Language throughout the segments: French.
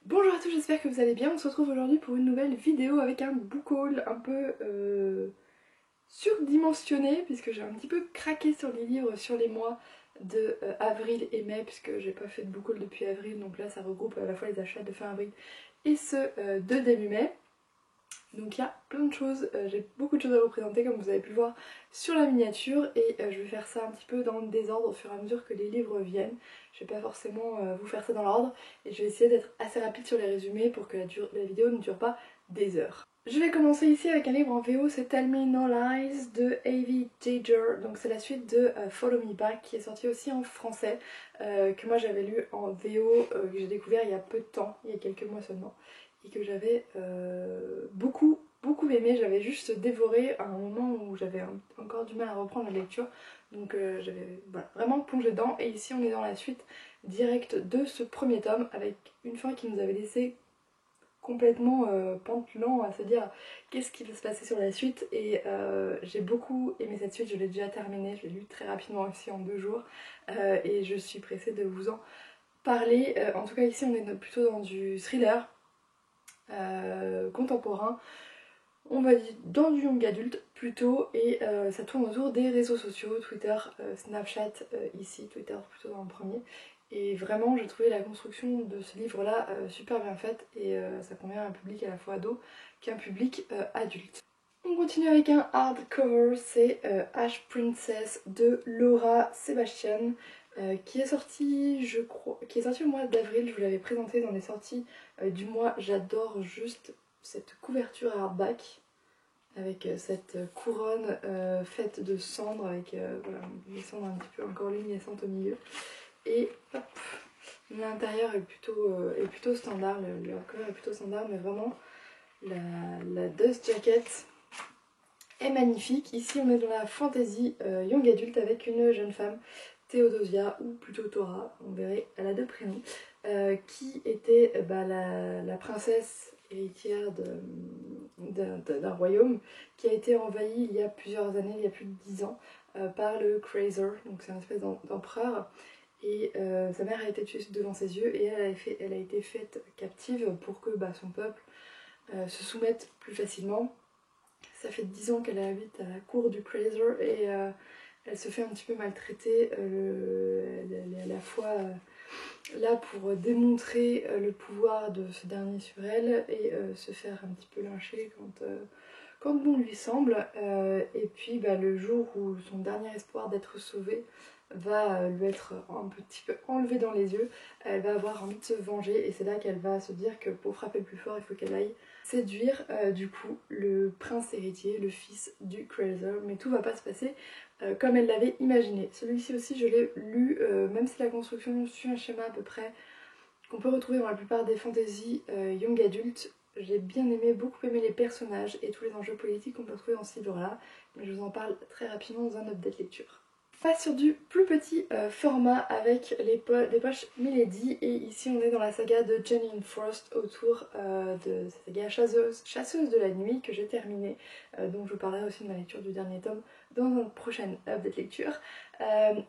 Bonjour à tous, j'espère que vous allez bien. On se retrouve aujourd'hui pour une nouvelle vidéo avec un book haul un peu surdimensionné puisque j'ai un petit peu craqué sur les livres sur les mois de avril et mai puisque j'ai pas fait de book haul depuis avril, donc là ça regroupe à la fois les achats de fin avril et ceux de début mai. Donc il y a plein de choses, j'ai beaucoup de choses à vous présenter comme vous avez pu le voir sur la miniature et je vais faire ça un petit peu dans le désordre au fur et à mesure que les livres viennent. Je vais pas forcément vous faire ça dans l'ordre et je vais essayer d'être assez rapide sur les résumés pour que la vidéo ne dure pas des heures. Je vais commencer ici avec un livre en VO, c'est Tell Me No Lies de Avi Jager, donc c'est la suite de Follow Me Back qui est sorti aussi en français, que moi j'avais lu en VO, que j'ai découvert il y a peu de temps, il y a quelques mois seulement et que j'avais beaucoup aimé. J'avais juste dévoré à un moment où j'avais encore du mal à reprendre la lecture, donc j'avais voilà, vraiment plongé dedans. Et ici on est dans la suite directe de ce premier tome avec une fin qui nous avait laissé complètement pantelant à se dire qu'est-ce qui va se passer sur la suite. Et j'ai beaucoup aimé cette suite, je l'ai déjà terminée, je l'ai lu très rapidement aussi en 2 jours, et je suis pressée de vous en parler. En tout cas ici on est plutôt dans du thriller contemporain, on va dire dans du young adulte plutôt, et ça tourne autour des réseaux sociaux, Twitter, Snapchat ici, Twitter plutôt dans le premier. Et vraiment j'ai trouvé la construction de ce livre là super bien faite et ça convient à un public à la fois ado qu'un public adulte. On continue avec un hardcover, c'est Ash Princess de Laura Sebastian, qui est sorti, je crois, qui est sorti au mois d'avril. Je vous l'avais présenté dans les sorties du mois. J'adore juste cette couverture hardback avec cette couronne faite de cendres avec voilà, des cendres un petit peu encore luminescentes au milieu. Et hop, l'intérieur est plutôt standard, le hardcover est plutôt standard, mais vraiment la dust jacket est magnifique. Ici on est dans la fantasy young adulte avec une jeune femme, Théodosia, ou plutôt Thora, on verrait, elle a deux prénoms, qui était la princesse héritière d'un royaume qui a été envahi il y a plusieurs années, il y a plus de 10 ans, par le Krazer, donc c'est un espèce d'empereur. Et sa mère a été tuée devant ses yeux et elle a été faite captive pour que son peuple se soumette plus facilement. Ça fait 10 ans qu'elle habite à la cour du Krazer et elle se fait un petit peu maltraiter. Elle est à la fois là pour démontrer le pouvoir de ce dernier sur elle et se faire un petit peu lyncher quand bon lui semble. Et puis le jour où son dernier espoir d'être sauvée va lui être un petit peu enlevé dans les yeux, elle va avoir envie de se venger et c'est là qu'elle va se dire que pour frapper plus fort il faut qu'elle aille séduire du coup le prince héritier, le fils du Krazer, mais tout va pas se passer comme elle l'avait imaginé. Celui-ci aussi je l'ai lu, même si la construction suit un schéma à peu près qu'on peut retrouver dans la plupart des fantasy young adultes. J'ai bien aimé, beaucoup aimé les personnages et tous les enjeux politiques qu'on peut trouver dans ce livre-là, mais je vous en parle très rapidement dans un update lecture. On passe sur du plus petit format avec les poches Milady, et ici on est dans la saga de Janine Frost autour de cette saga chasseuse de la nuit que j'ai terminée, donc je vous parlerai aussi de ma lecture du dernier tome dans une prochaine update lecture.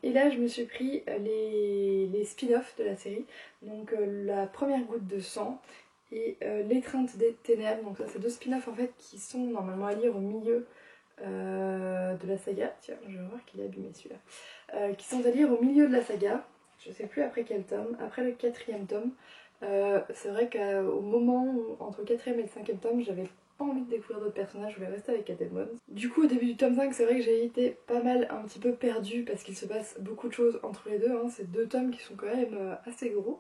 Et là je me suis pris les spin-offs de la série, donc la première goutte de sang et l'étreinte des ténèbres. Donc ça c'est deux spin-offs en fait qui sont normalement à lire au milieu de la saga. Tiens, je vais voir qu'il est abîmé celui-là. Qui sont à lire au milieu de la saga. Je sais plus après quel tome, après le 4e tome. C'est vrai qu'au moment où, entre le 4e et le 5e tome, j'avais pas envie de découvrir d'autres personnages, je voulais rester avec Cat Edmonds. Du coup au début du tome 5 c'est vrai que j'ai été pas mal un petit peu perdue parce qu'il se passe beaucoup de choses entre les deux, hein. C'est deux tomes qui sont quand même assez gros.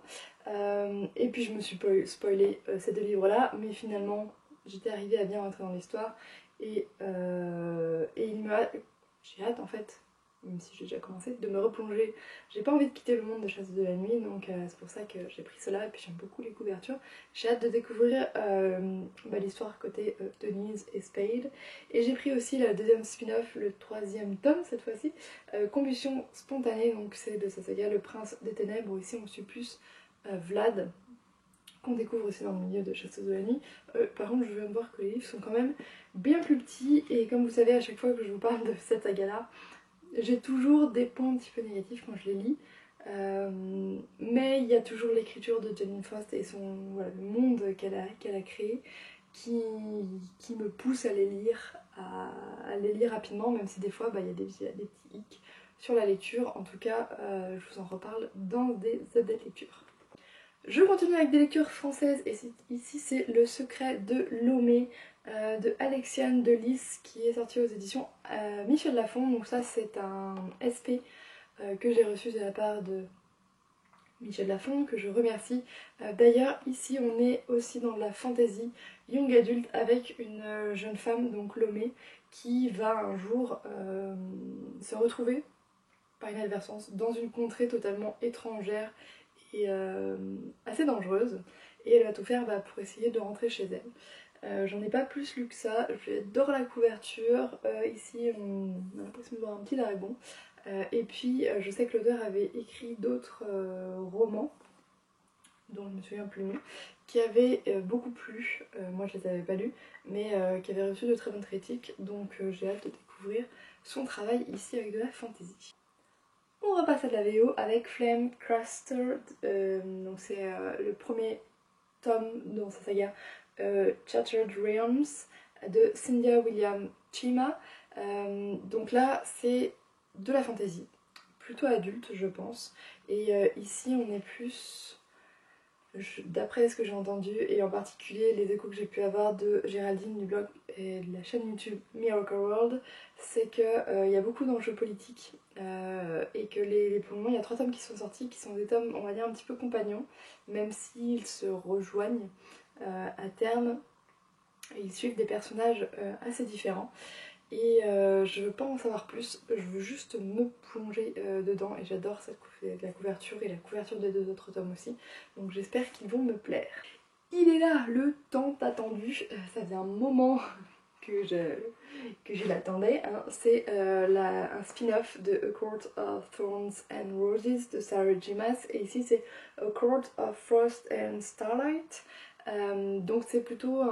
Et puis je me suis spoilé ces deux livres là, mais finalement j'étais arrivée à bien rentrer dans l'histoire et j'ai hâte en fait, même si j'ai déjà commencé, de me replonger. J'ai pas envie de quitter le monde de Chasse de la Nuit, donc c'est pour ça que j'ai pris cela, et puis j'aime beaucoup les couvertures. J'ai hâte de découvrir l'histoire côté Denise et Spade. Et j'ai pris aussi le deuxième spin-off, le 3e tome cette fois-ci, Combustion spontanée, donc c'est de sa saga Le Prince des Ténèbres, où ici on suit plus Vlad, qu'on découvre aussi dans le milieu de Chasseuse de la Nuit. Par contre je viens de voir que les livres sont quand même bien plus petits, et comme vous savez à chaque fois que je vous parle de cette saga là, j'ai toujours des points un petit peu négatifs quand je les lis. Mais il y a toujours l'écriture de Jane Foster et voilà, le monde qu'elle a créé qui me pousse à les lire, à les lire rapidement, même si des fois il y a des petits hicks sur la lecture. En tout cas, je vous en reparle dans des updates lecture. Je continue avec des lectures françaises et ici c'est Le secret de Lomé de Alexiane de Lys qui est sorti aux éditions Michel Lafon. Donc ça c'est un SP que j'ai reçu de la part de Michel Lafon, que je remercie. D'ailleurs ici on est aussi dans de la fantasy young adulte avec une jeune femme, donc Lomé, qui va un jour se retrouver par inadvertance dans une contrée totalement étrangère et assez dangereuse, et elle va tout faire pour essayer de rentrer chez elle. J'en ai pas plus lu que ça, j'adore la couverture, ici on a l'impression de voir un petit dragon, et puis je sais que l'auteur avait écrit d'autres romans, dont je me souviens plus le nom, qui avaient beaucoup plu, moi je les avais pas lus, mais qui avaient reçu de très bonnes critiques, donc j'ai hâte de découvrir son travail ici avec de la fantasy. On repasse à de la VO avec Flame Custard, donc c'est le premier tome dans sa saga Shattered Realms de Cynthia William Chima. Donc là c'est de la fantasy, plutôt adulte je pense, et ici on est plus, d'après ce que j'ai entendu, et en particulier les échos que j'ai pu avoir de Géraldine du blog et de la chaîne YouTube Miracle World, c'est qu'il y a beaucoup d'enjeux politiques et que pour le moment il y a 3 tomes qui sont sortis, qui sont des tomes on va dire un petit peu compagnons, même s'ils se rejoignent à terme, ils suivent des personnages assez différents. Et je veux pas en savoir plus, je veux juste me plonger dedans, et j'adore la couverture et la couverture des 2 autres tomes aussi, donc j'espère qu'ils vont me plaire. Il est là, le tant attendu, ça faisait un moment que je l'attendais, hein. C'est un spin-off de A Court of Thorns and Roses de Sarah J. Maas, et ici c'est A Court of Frost and Starlight, donc c'est plutôt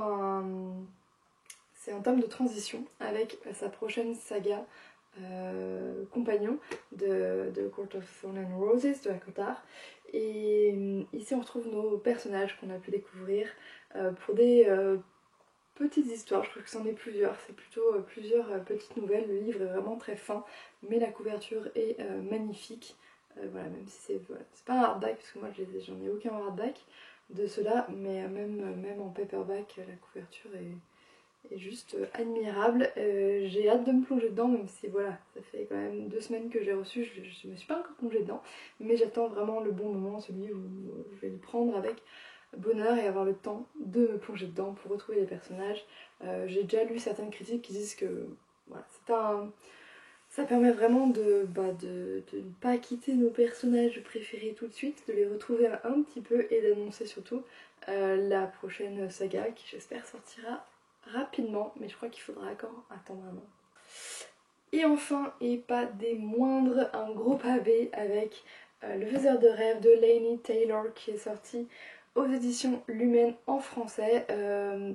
c'est un tome de transition avec sa prochaine saga compagnon de Court of Thorns and Roses de ACOTAR. Et ici on retrouve nos personnages qu'on a pu découvrir pour des petites histoires. Je trouve que c'en est plusieurs, c'est plutôt plusieurs petites nouvelles. Le livre est vraiment très fin, mais la couverture est magnifique. Voilà, même si c'est pas un hardback, parce que moi j'en ai aucun hardback de cela, mais même en paperback, la couverture est juste admirable. J'ai hâte de me plonger dedans, même si voilà, ça fait quand même 2 semaines que j'ai reçu, je me suis pas encore plongée dedans, mais j'attends vraiment le bon moment, celui où je vais le prendre avec bonheur et avoir le temps de me plonger dedans pour retrouver les personnages. J'ai déjà lu certaines critiques qui disent que voilà, ça permet vraiment de ne pas quitter nos personnages préférés tout de suite, de les retrouver un petit peu et d'annoncer surtout la prochaine saga qui j'espère sortira rapidement, mais je crois qu'il faudra encore attendre un an. Et enfin, et pas des moindres, un gros pavé avec Le faiseur de rêve de Laini Taylor qui est sorti aux éditions Lumen en français.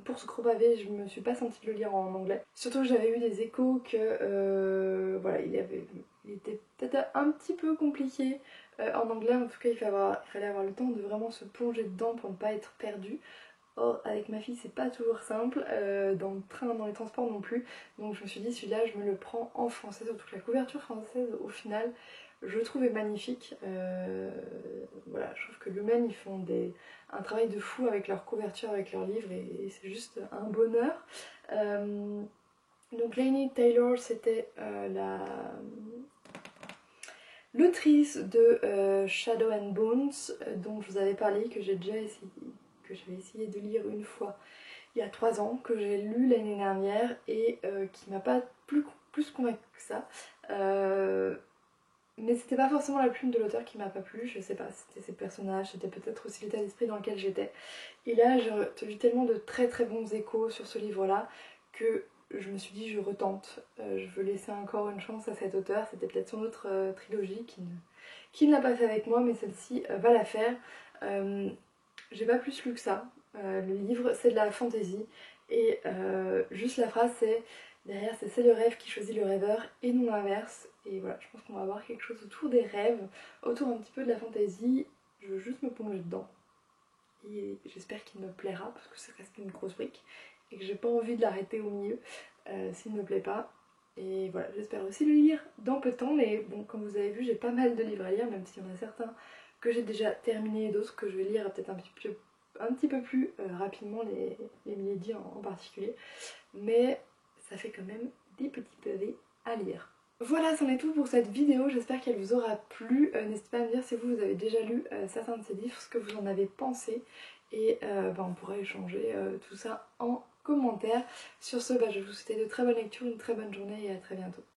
Pour ce gros pavé, je me suis pas sentie de le lire en anglais. Surtout que j'avais eu des échos que voilà, il était peut-être un petit peu compliqué en anglais. En tout cas, il fallait avoir le temps de vraiment se plonger dedans pour ne pas être perdu. Or, avec ma fille, c'est pas toujours simple, dans le train, dans les transports non plus. Donc je me suis dit, celui-là, je me le prends en français, surtout que la couverture française, au final, je trouvais magnifique. Voilà, je trouve que Lumen, ils font un travail de fou avec leur couverture, avec leurs livres, et c'est juste un bonheur. Donc Laini Taylor, c'était l'autrice de Shadow and Bones, dont je vous avais parlé, que j'avais essayé de lire une fois il y a 3 ans, que j'ai lu l'année dernière et qui m'a pas plus convaincue que ça. Mais c'était pas forcément la plume de l'auteur qui m'a pas plu, je sais pas, c'était ses personnages, c'était peut-être aussi l'état d'esprit dans lequel j'étais. Et là j'ai eu tellement de très très bons échos sur ce livre-là que je me suis dit je retente, je veux laisser encore une chance à cet auteur. C'était peut-être son autre trilogie qui ne l'a pas fait avec moi, mais celle-ci va la faire. J'ai pas plus lu que ça. Le livre c'est de la fantasy et juste la phrase c'est Derrière c'est le rêve qui choisit le rêveur et non l'inverse. Et voilà, je pense qu'on va avoir quelque chose autour des rêves, autour un petit peu de la fantaisie. Je veux juste me plonger dedans. Et j'espère qu'il me plaira parce que ça reste une grosse brique et que j'ai pas envie de l'arrêter au milieu s'il ne me plaît pas. Et voilà, j'espère aussi le lire dans peu de temps, mais bon, comme vous avez vu, j'ai pas mal de livres à lire, même s'il y en a certains que j'ai déjà terminés et d'autres que je vais lire peut-être un petit peu plus rapidement, les Milady en particulier. Mais ça fait quand même des petits pavés à lire. Voilà, c'en est tout pour cette vidéo, j'espère qu'elle vous aura plu. N'hésitez pas à me dire si vous avez déjà lu certains de ces livres, ce que vous en avez pensé. Et on pourra échanger tout ça en commentaire. Sur ce, je vais vous souhaiter de très bonnes lectures, une très bonne journée et à très bientôt.